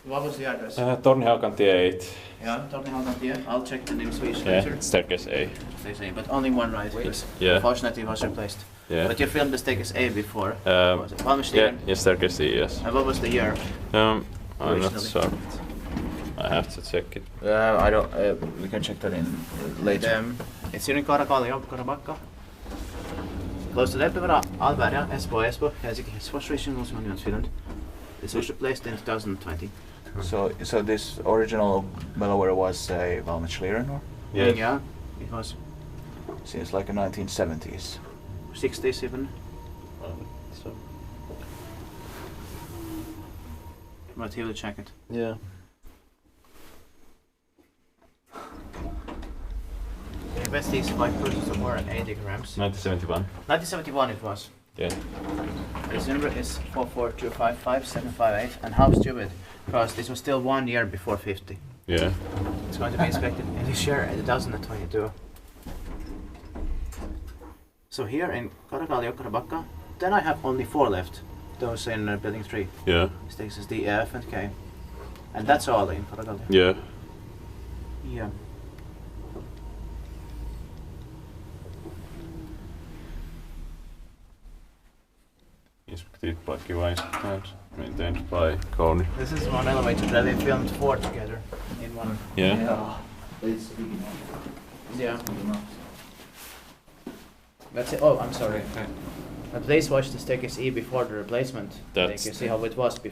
What was the address? Tornihaukantie 8. Yeah, Tornihaukantie. I'll check the name Swedish Yeah, later. staircase A. They say, but only one right. Yeah. Unfortunately, it was replaced. Yeah. But you filmed the staircase A before. Was it Yeah, yeah, staircase C, yes. And what was the year? I'm not Originally. sure. I have to check it. I don't. We can check that in later. It's here in Karakallio, Karabakka. Close to Leppävaara, Alberga, Espoo, Helsinki, Espoo region, also in Finland. This was replaced in 2020. So this original Bellower was a Valmetsliren, or? Yes. Yeah, it was Seems like a 1970s. 60s even. So. But he will check it. Yeah. The best is 5 persons or more and 80 grams. 1971. 1971 it was. Yeah. This number is 442555758, and how stupid, because this was still 1 year before 50. Yeah. It's going to be inspected in this year, 2022. So here in Karakallio, Karabakka, then I have only 4 left. Those in building 3. Yeah. This takes us D, F and K. And that's all in Karakallio. Yeah. Yeah. Inspected by Iceland, maintained by Kone. This is one elevator that we filmed 4 together in one. Yeah. It's big enough. Yeah. That's it. Oh, I'm sorry. But please watch the staircase E before the replacement. That's you see how it was before.